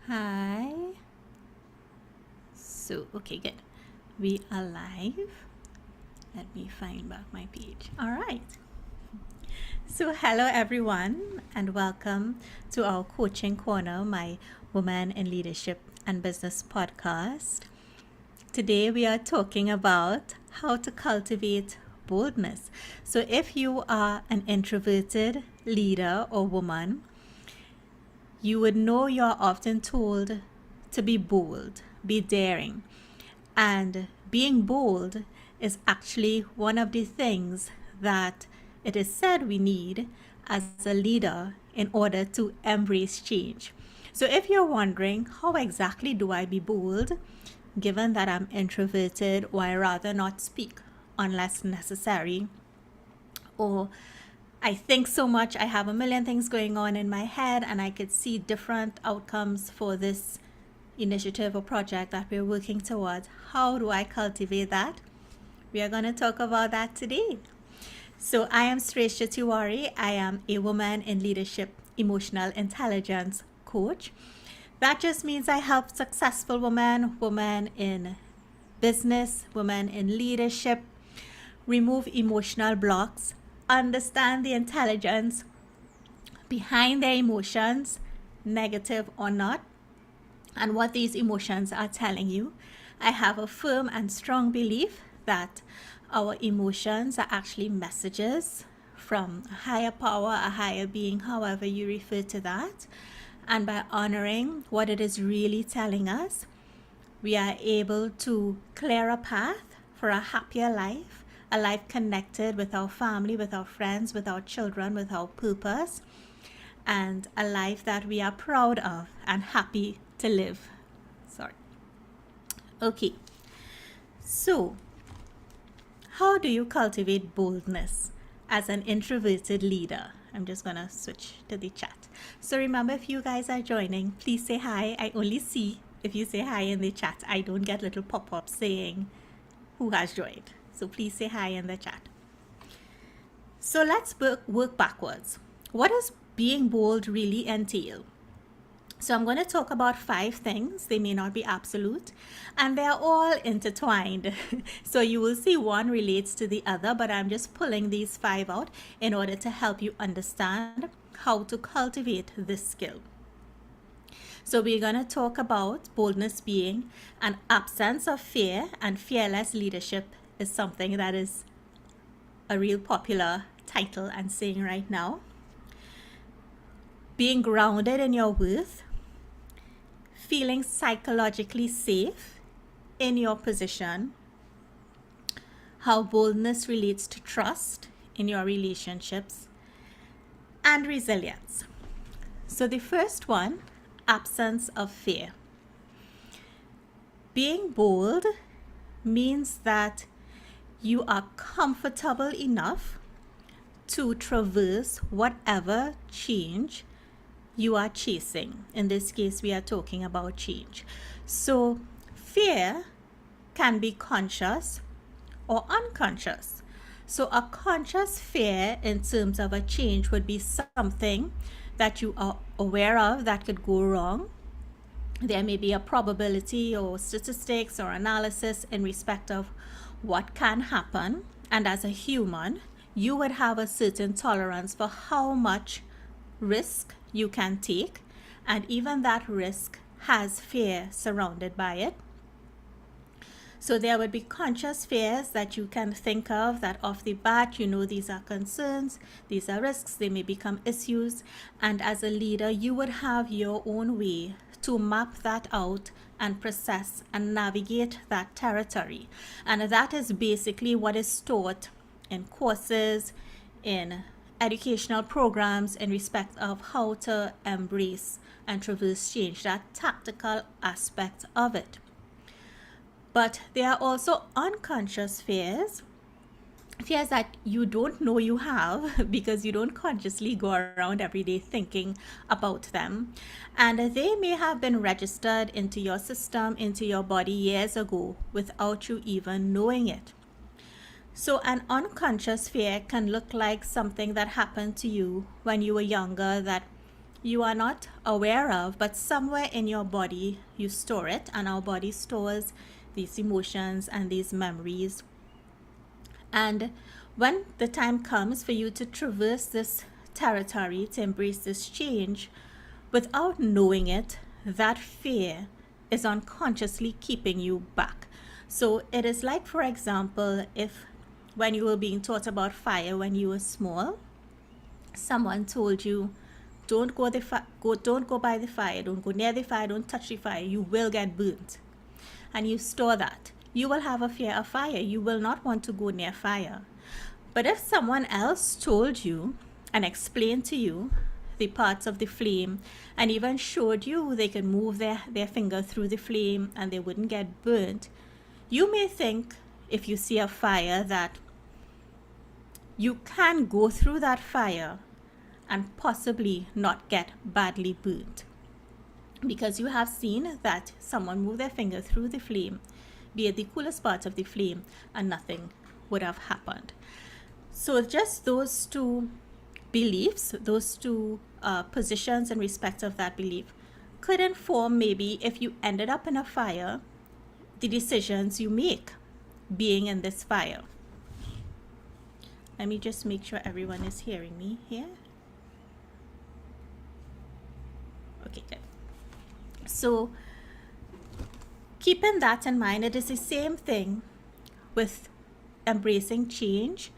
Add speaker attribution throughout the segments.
Speaker 1: Hi. Okay, good. We are live. Let me find back my page. All right. Hello everyone, and welcome to our Coaching Corner, my Woman in Leadership and Business podcast. Today we are talking about how to cultivate boldness. So, if you are an introverted leader or woman, you would know you're often told to be bold, be daring. And being bold is actually one of the things that it is said we need as a leader in order to embrace change. So if you're wondering, how exactly do I be bold, given that I'm introverted, or I rather not speak unless necessary, or I think so much, I have a million things going on in my head, and I could see different outcomes for this initiative or project that we're working towards. How do I cultivate that? We are going to talk about that today. So, I am Sreshtha Tewari. I am a woman in leadership, emotional intelligence coach. That just means I help successful women in business, women in leadership, remove emotional blocks, understand the intelligence behind their emotions, negative or not, and what these emotions are telling you. I have a firm and strong belief that our emotions are actually messages from a higher power, a higher being, however you refer to that. And by honoring what it is really telling us, we are able to clear a path for a happier life, a life connected with our family, with our friends, with our children, with our purpose, and a life that we are proud of and happy to live. Sorry. Okay. So, how do you cultivate boldness as an introverted leader? I'm just going to switch to the chat. So, remember, if you guys are joining, please say hi. I only see if you say hi in the chat. I don't get little pop ups saying who has joined. So, please say hi in the chat. So, let's work backwards. What does being bold really entail? So I'm going to talk about 5 things. They may not be absolute, and they're all intertwined. So you will see one relates to the other, but I'm just pulling these 5 out in order to help you understand how to cultivate this skill. So we're going to talk about boldness being an absence of fear, and fearless leadership is something that is a real popular title and saying right now. Being grounded in your worth, feeling psychologically safe in your position, how boldness relates to trust in your relationships, and resilience. So the first one, absence of fear. Being bold means that you are comfortable enough to traverse whatever change you are chasing. In this case, we are talking about change. So fear can be conscious or unconscious. So a conscious fear in terms of a change would be something that you are aware of that could go wrong. There may be a probability or statistics or analysis in respect of what can happen. And as a human, you would have a certain tolerance for how much risk you can take, and even that risk has fear surrounded by it. So there would be conscious fears that you can think of that off the bat, you know, these are concerns, these are risks, they may become issues, and as a leader you would have your own way to map that out and process and navigate that territory. And that is basically what is taught in courses, in educational programs in respect of how to embrace and traverse change, that tactical aspect of it. But there are also unconscious fears that you don't know you have because you don't consciously go around every day thinking about them. And they may have been registered into your system, into your body years ago without you even knowing it. So an unconscious fear can look like something that happened to you when you were younger that you are not aware of, but somewhere in your body you store it, and our body stores these emotions and these memories. And when the time comes for you to traverse this territory, to embrace this change, without knowing it, that fear is unconsciously keeping you back. So it is like, for example, if when you were being taught about fire when you were small, someone told you, don't go by the fire, don't go near the fire, don't touch the fire, you will get burnt. And you store that. You will have a fear of fire. You will not want to go near fire. But if someone else told you and explained to you the parts of the flame and even showed you they could move their finger through the flame and they wouldn't get burnt, you may think, if you see a fire, that you can go through that fire and possibly not get badly burnt, because you have seen that someone move their finger through the flame, be it the coolest part of the flame, and nothing would have happened. So just those two beliefs, those two positions in respect of that belief could inform, maybe if you ended up in a fire, the decisions you make being in this fire. Let me just make sure everyone is hearing me here. Okay, good. So keeping that in mind, it is the same thing with embracing change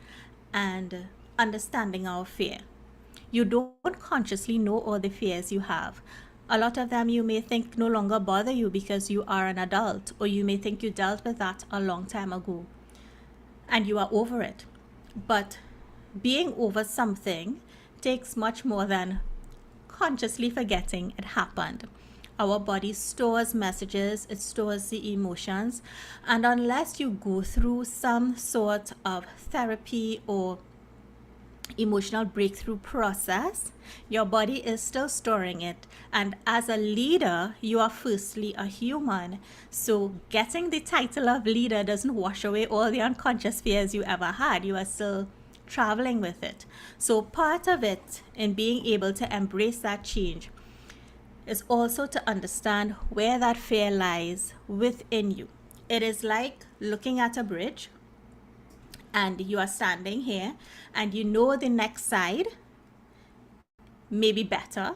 Speaker 1: and understanding our fear. You don't consciously know all the fears you have. A lot of them you may think no longer bother you because you are an adult, or you may think you dealt with that a long time ago and you are over it. But being over something takes much more than consciously forgetting it happened. Our body stores messages, it stores the emotions, and unless you go through some sort of therapy or emotional breakthrough process, your body is still storing it. And as a leader, you are firstly a human. So getting the title of leader doesn't wash away all the unconscious fears you ever had. You are still traveling with it. So part of it in being able to embrace that change is also to understand where that fear lies within you. It is like looking at a bridge, and you are standing here and you know the next side may be better,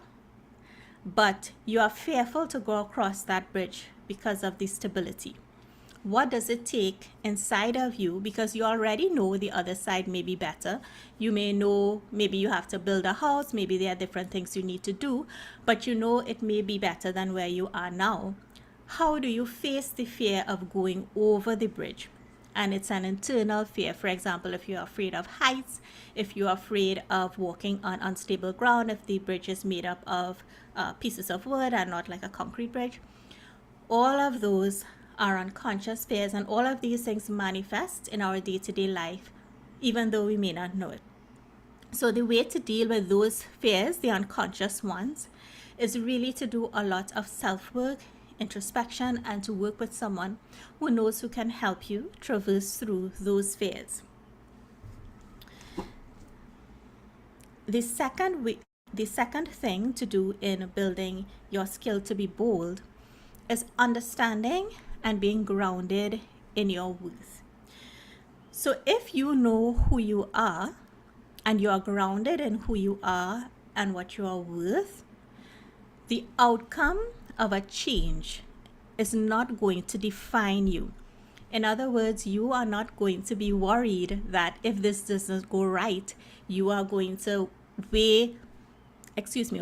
Speaker 1: but you are fearful to go across that bridge because of the stability. What does it take inside of you? Because you already know the other side may be better. You may know maybe you have to build a house, maybe there are different things you need to do, but you know it may be better than where you are now. How do you face the fear of going over the bridge? And it's an internal fear. For example, if you're afraid of heights, if you're afraid of walking on unstable ground, if the bridge is made up of pieces of wood and not like a concrete bridge, all of those are unconscious fears, and all of these things manifest in our day-to-day life, even though we may not know it. So the way to deal with those fears, the unconscious ones, is really to do a lot of self-work, introspection, and to work with someone who knows, who can help you traverse through those fears. The second thing to do in building your skill to be bold is understanding and being grounded in your worth. So if you know who you are and you are grounded in who you are and what you are worth, the outcome of a change is not going to define you. In other words, you are not going to be worried that if this doesn't go right, you are going to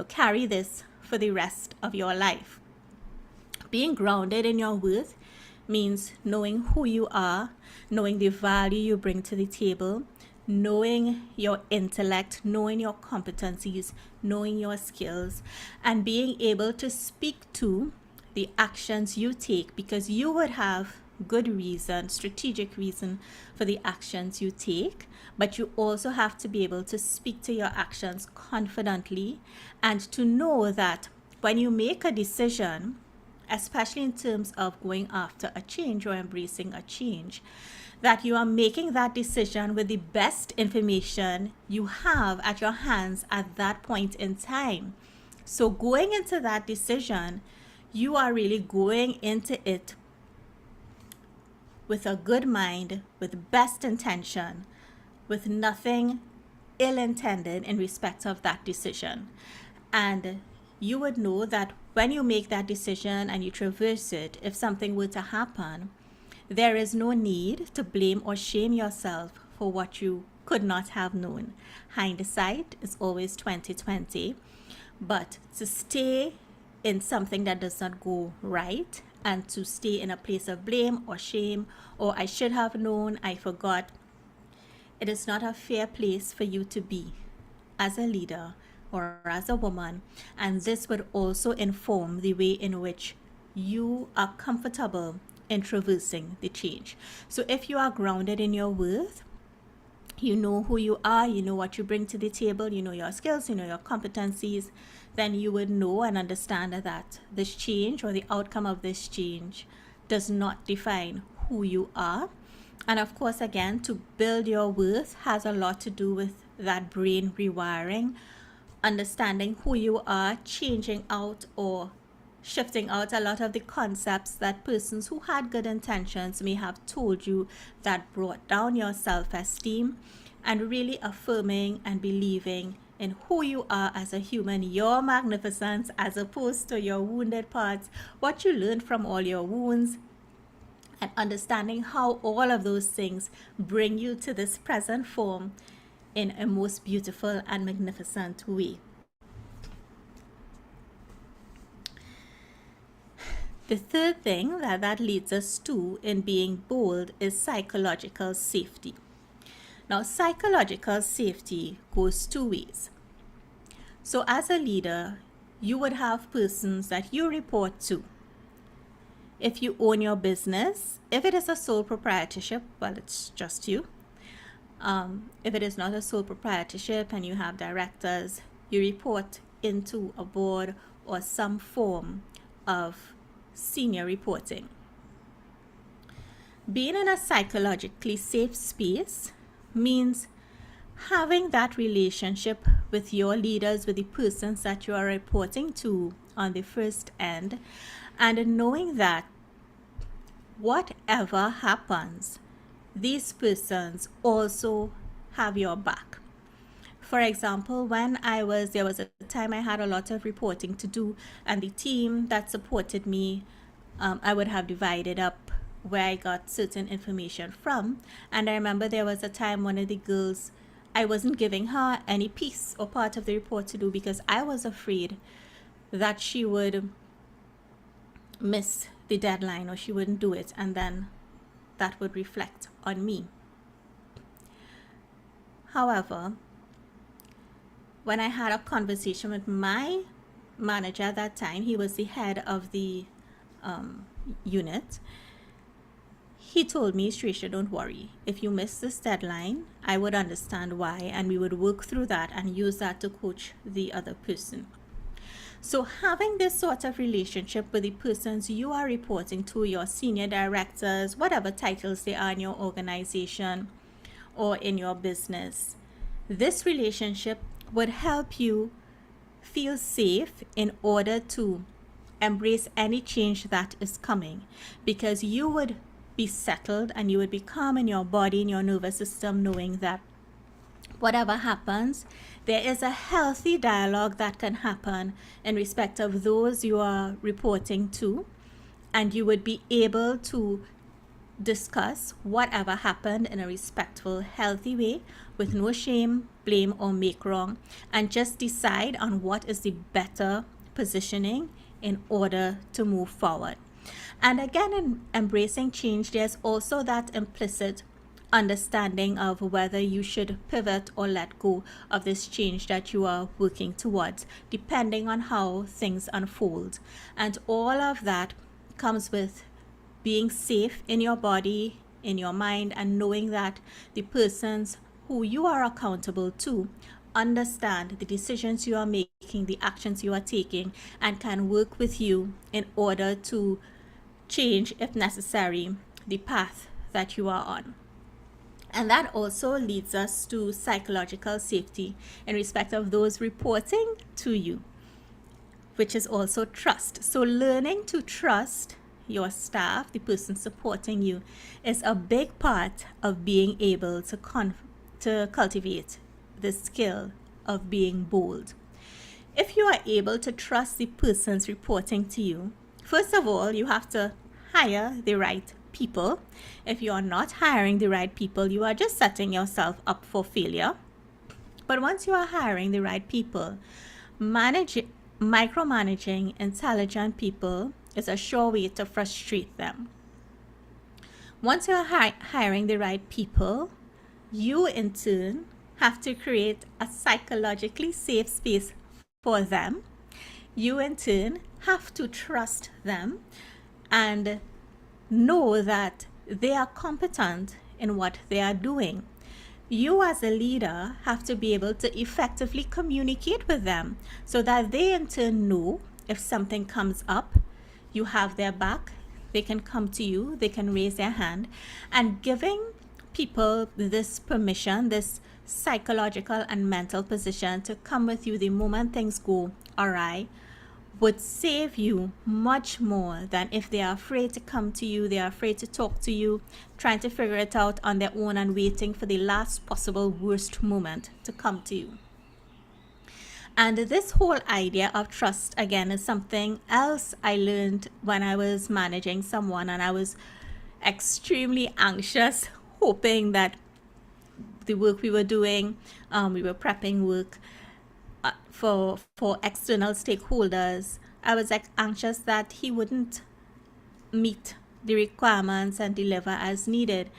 Speaker 1: carry this for the rest of your life. Being grounded in your worth means knowing who you are, knowing the value you bring to the table, knowing your intellect, knowing your competencies, knowing your skills, and being able to speak to the actions you take, because you would have good reason, strategic reason for the actions you take, but you also have to be able to speak to your actions confidently and to know that when you make a decision, especially in terms of going after a change or embracing a change, that you are making that decision with the best information you have at your hands at that point in time. So going into that decision, you are really going into it with a good mind, with best intention, with nothing ill intended in respect of that decision. And you would know that when you make that decision and you traverse it, if something were to happen, there is no need to blame or shame yourself for what you could not have known. Hindsight is always 2020, but to stay in something that does not go right and to stay in a place of blame or shame or I should have known, I forgot, it is not a fair place for you to be as a leader or as a woman. And this would also inform the way in which you are comfortable in traversing the change. So if you are grounded in your worth, you know who you are, you know what you bring to the table, you know your skills, you know your competencies, then you would know and understand that this change or the outcome of this change does not define who you are. And of course, again, to build your worth has a lot to do with that brain rewiring, understanding who you are, changing out or shifting out a lot of the concepts that persons who had good intentions may have told you that brought down your self-esteem, and really affirming and believing in who you are as a human, your magnificence, as opposed to your wounded parts, what you learned from all your wounds, and understanding how all of those things bring you to this present form in a most beautiful and magnificent way. The third thing that leads us to in being bold is psychological safety. Now, psychological safety goes two ways. So as a leader, you would have persons that you report to. If you own your business, if it is a sole proprietorship, well, it's just you. If it is not a sole proprietorship and you have directors, you report into a board or some form of senior reporting. Being in a psychologically safe space means having that relationship with your leaders, with the persons that you are reporting to on the first end, and knowing that whatever happens, these persons also have your back. For example, when there was a time I had a lot of reporting to do, and the team that supported me, I would have divided up where I got certain information from. And I remember there was a time one of the girls, I wasn't giving her any piece or part of the report to do because I was afraid that she would miss the deadline or she wouldn't do it, and then that would reflect on me. However, when I had a conversation with my manager at that time, he was the head of the unit. He told me, Sreshtha, don't worry. If you miss this deadline, I would understand why, and we would work through that and use that to coach the other person. So having this sort of relationship with the persons you are reporting to, your senior directors, whatever titles they are in your organization or in your business, this relationship would help you feel safe in order to embrace any change that is coming, because you would be settled and you would be calm in your body, in your nervous system, knowing that whatever happens, there is a healthy dialogue that can happen in respect of those you are reporting to, and you would be able to discuss whatever happened in a respectful, healthy way with no shame, blame, or make wrong, and just decide on what is the better positioning in order to move forward. And again, in embracing change, there's also that implicit understanding of whether you should pivot or let go of this change that you are working towards, depending on how things unfold. And all of that comes with being safe in your body, in your mind, and knowing that the persons who you are accountable to understand the decisions you are making, the actions you are taking, and can work with you in order to change, if necessary, the path that you are on. And that also leads us to psychological safety in respect of those reporting to you. which is also trust. So learning to trust your staff, the person supporting you, is a big part of being able to cultivate the skill of being bold. If you are able to trust the persons reporting to you, first of all, you have to hire the right people. If you are not hiring the right people, you are just setting yourself up for failure. But once you are hiring the right people, micromanaging intelligent people is a sure way to frustrate them. Once you are hiring the right people, you in turn have to create a psychologically safe space for them. You in turn have to trust them and know that they are competent in what they are doing. You as a leader have to be able to effectively communicate with them so that they in turn know if something comes up, you have their back, they can come to you, they can raise their hand. And giving people this permission, this psychological and mental position to come with you the moment things go awry, would save you much more than if they are afraid to come to you, they are afraid to talk to you, trying to figure it out on their own and waiting for the last possible worst moment to come to you. And this whole idea of trust, again, is something else I learned when I was managing someone, and I was extremely anxious, hoping that the work we were doing, we were prepping work for external stakeholders. I was anxious that he wouldn't meet the requirements and deliver as needed.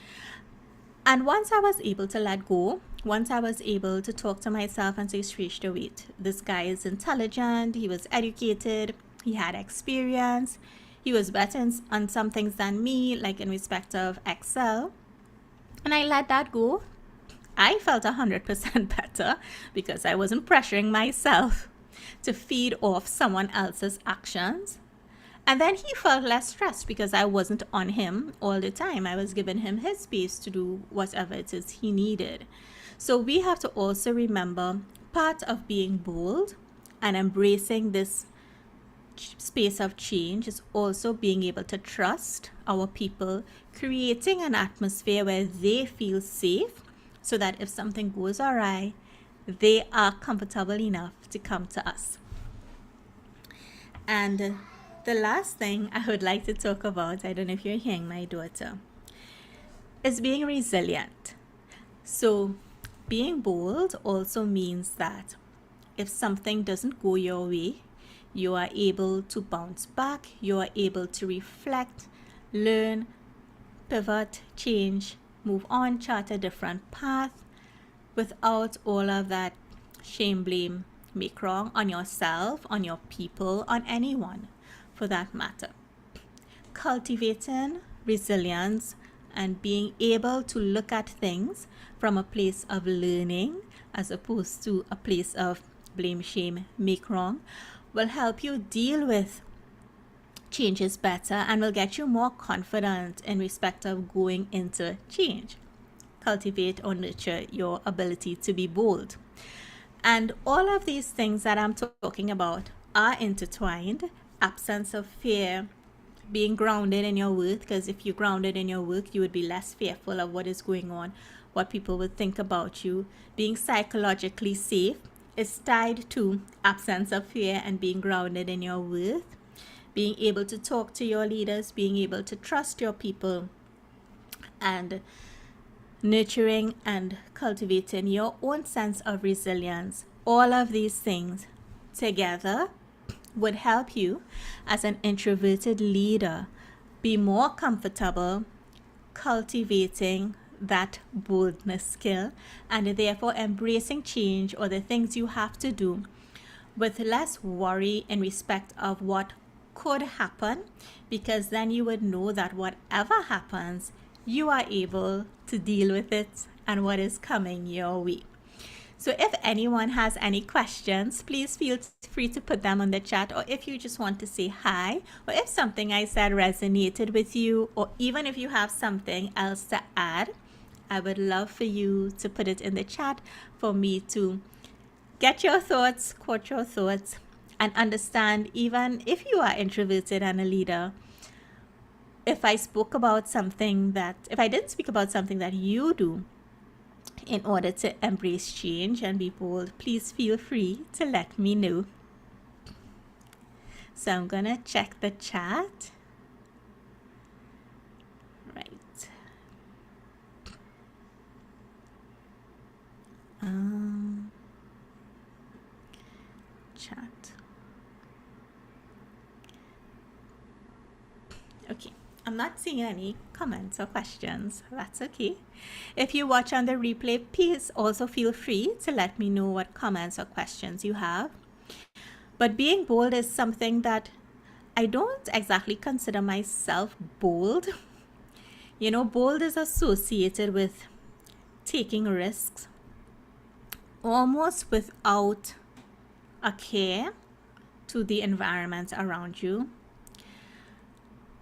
Speaker 1: And once I was able to let go, once I was able to talk to myself and say, Sreshtha, wait, this guy is intelligent, he was educated, he had experience, he was better on some things than me, like in respect of Excel. And I let that go. I felt 100% better because I wasn't pressuring myself to feed off someone else's actions. And then he felt less stressed because I wasn't on him all the time. I was giving him his space to do whatever it is he needed. So we have to also remember part of being bold and embracing this space of change is also being able to trust our people, creating an atmosphere where they feel safe so that if something goes awry, they are comfortable enough to come to us. And the last thing I would like to talk about, I don't know if you're hearing my daughter, is being resilient. So being bold also means that if something doesn't go your way, you are able to bounce back, you are able to reflect, learn, pivot, change, move on, chart a different path without all of that shame, blame, make wrong on yourself, on your people, on anyone for that matter. Cultivating resilience and being able to look at things from a place of learning as opposed to a place of blame, shame, make wrong will help you deal with changes better and will get you more confident in respect of going into change. Cultivate or nurture your ability to be bold. And all of these things that I'm talking about are intertwined. Absence of fear, being grounded in your worth, because if you're grounded in your work, you would be less fearful of what is going on, what people would think about you. Being psychologically safe is tied to absence of fear and being grounded in your worth. Being able to talk to your leaders, being able to trust your people, and nurturing and cultivating your own sense of resilience. All of these things together would help you as an introverted leader be more comfortable cultivating that boldness skill and therefore embracing change or the things you have to do with less worry in respect of what could happen, because then you would know that whatever happens, you are able to deal with it and what is coming your way. So if anyone has any questions, please feel free to put them on the chat, or if you just want to say hi, or if something I said resonated with you, or even if you have something else to add, I would love for you to put it in the chat for me to get your thoughts, quote your thoughts, and understand, even if you are introverted and a leader, if I didn't speak about something that you do in order to embrace change and be bold, please feel free to let me know. So I'm gonna check the chat. Right. Chat. Okay. I'm not seeing any comments or questions. That's okay. If you watch on the replay, please also feel free to let me know what comments or questions you have. But being bold is something that I don't exactly consider myself bold. You know, bold is associated with taking risks almost without a care to the environment around you.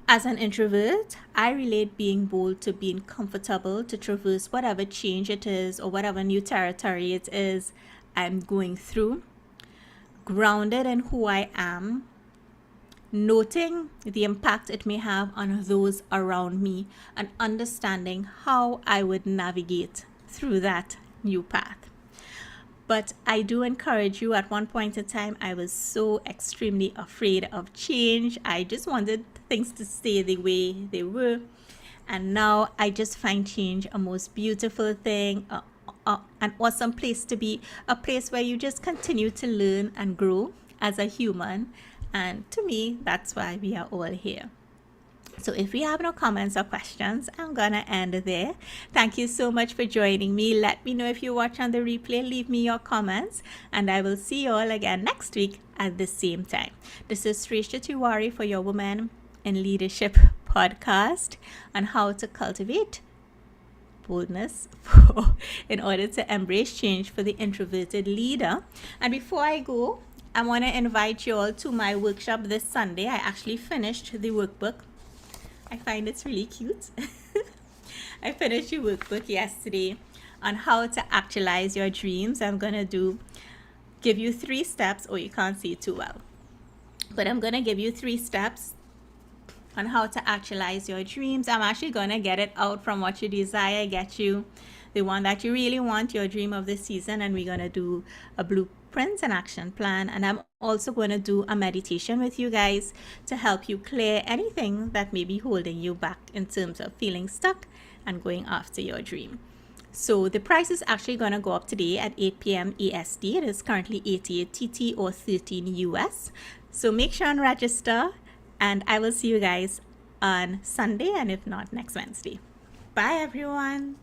Speaker 1: As an introvert, I relate being bold to being comfortable to traverse whatever change it is or whatever new territory it is I'm going through, grounded in who I am, noting the impact it may have on those around me, and understanding how I would navigate through that new path. But I do encourage you, at one point in time, I was so extremely afraid of change. I just wanted things to stay the way they were. And now I just find change a most beautiful thing, an awesome place to be, a place where you just continue to learn and grow as a human. And to me, that's why we are all here. So if we have no comments or questions, I'm gonna end there. Thank you so much for joining me. Let me know if you watch on the replay. Leave me your comments, and I will see you all again next week at the same time. This is Sreshtha Tewari for your Women in Leadership podcast on how to cultivate boldness in order to embrace change for the introverted leader. And before I go, I want to invite you all to my workshop this Sunday. I actually finished the workbook. I find it's really cute. I finished the workbook yesterday on how to actualize your dreams. I'm going to give you 3 steps. Oh, you can't see it too well. But I'm going to give you 3 steps on how to actualize your dreams. I'm actually going to get it out from what you desire, get you the one that you really want, your dream of the season, and we're going to do a blueprint and action plan. And I'm also going to do a meditation with you guys to help you clear anything that may be holding you back in terms of feeling stuck and going after your dream. So the price is actually going to go up today at 8 p.m. EST. It is currently 88 TT or 13 US. So make sure and register, and I will see you guys on Sunday, and if not, next Wednesday. Bye, everyone.